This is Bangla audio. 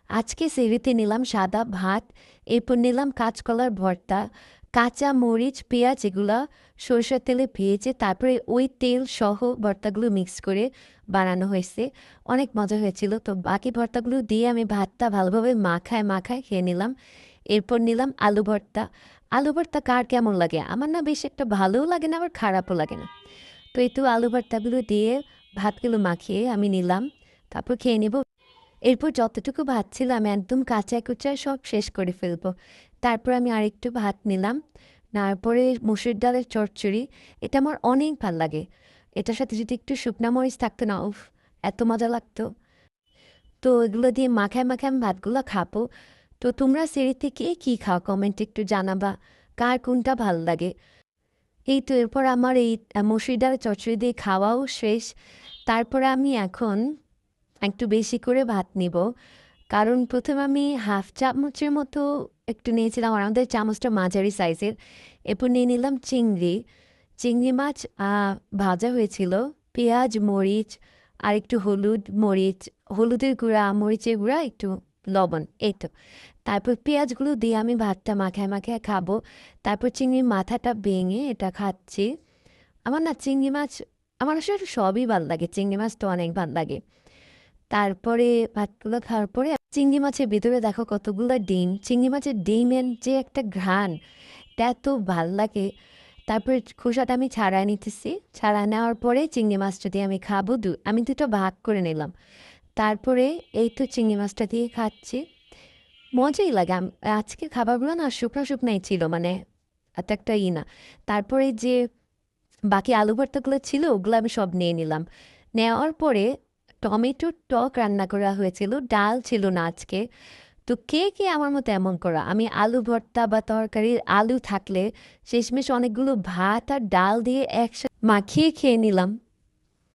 আজকে সেহরিতে নিলাম সাদা ভাত, এরপর নিলাম কাঁচকলার ভর্তা, কাঁচা মরিচ, পেঁয়াজ এগুলা সরষের তেলে ভেজে তারপরে ওই তেল সহ ভর্তাগুলো মিক্স করে বানানো হয়েছে। অনেক মজা হয়েছিল। তো বাকি ভর্তাগুলো দিয়ে আমি ভাতটা ভালোভাবে মাখায় মাখায় খেয়ে নিলাম। এরপর নিলাম আলু ভর্তা। আলু ভর্তা কার কেমন লাগে? আমার না বেশ একটা ভালোও লাগে না, আবার খারাপও লাগে না। তো এই তো আলু ভর্তাগুলো দিয়ে ভাতগুলো মাখিয়ে আমি নিলাম। তারপর খেয়ে নেব। এরপর যতটুকু ভাত ছিল আমি একদম কাঁচায় কুচায় সব শেষ করে ফেলবো। তারপর আমি আরেকটু ভাত নিলাম। নেওয়ার পরে মসুর ডালের চচ্চড়ি, এটা আমার অনেক ভাল লাগে। এটার সাথে যদি একটু শুকনা মরিচ থাকতো না, উফ, এত মজা লাগতো। তো এগুলো দিয়ে মাখায় মাখায় আমি ভাতগুলো খাবো। তো তোমরা সেরিতে কে কী খাও কমেন্টে একটু জানাবা, কার কোনটা ভাল লাগে। এই তো এরপর আমার এই মসুর ডালের চচ্চড়ি দিয়ে খাওয়াও শেষ। তারপরে আমি এখন একটু বেশি করে ভাত নিব। কারণ প্রথমে আমি হাফ চামচের মতো একটু নিয়েছিলাম, আর আমাদের চামচটা মাঝারি সাইজের। এরপর নিয়ে নিলাম চিংড়ি। চিংড়ি মাছ ভাজা হয়েছিল। পেঁয়াজ, মরিচ আর একটু হলুদ, মরিচ, হলুদের গুঁড়া, মরিচের গুঁড়া, একটু লবণ, এই তো। তারপর পেঁয়াজগুলো দিয়ে আমি ভাতটা মাখায় মাখায় খাবো। তারপর চিংড়ির মাথাটা ভেঙে এটা খাচ্ছি। আমার না চিংড়ি মাছ, আমার আসলে সবই ভাল লাগে, চিংড়ি মাছ তো অনেক ভাল লাগে। তারপরে ভাতগুলো খাওয়ার পরে চিংড়ি মাছের ভিতরে দেখো কতগুলো ডিম, চিংড়ি মাছের ডিমের যে একটা ঘ্রাণ, এটা এত ভাল লাগে। তারপরে খোসাটা আমি ছাড়াই নিতেছি। ছাড়াই নেওয়ার পরে চিংড়ি মাছটা দিয়ে আমি খাবো, আমি দুটো ভাগ করে নিলাম। তারপরে এই তো চিংড়ি মাছটা দিয়ে খাচ্ছি। মজাই লাগে। আজকের খাবারগুলো না শুকনো শুকনাই ছিল, মানে এত একটা না। তারপরে যে বাকি আলু ভর্তাগুলো ছিল ওগুলো আমি সব নিয়ে নিলাম। নেওয়ার পরে টমেটোর টক রান্না করা হয়েছিল, ডাল ছিল না আজকে। তো কে কে আমার মতো এমন করা, আমি আলু ভর্তা বা তরকারির আলু থাকলে শেষমেশ অনেকগুলো ভাত আর ডাল দিয়ে একসাথে মাখিয়ে খেয়ে নিলাম।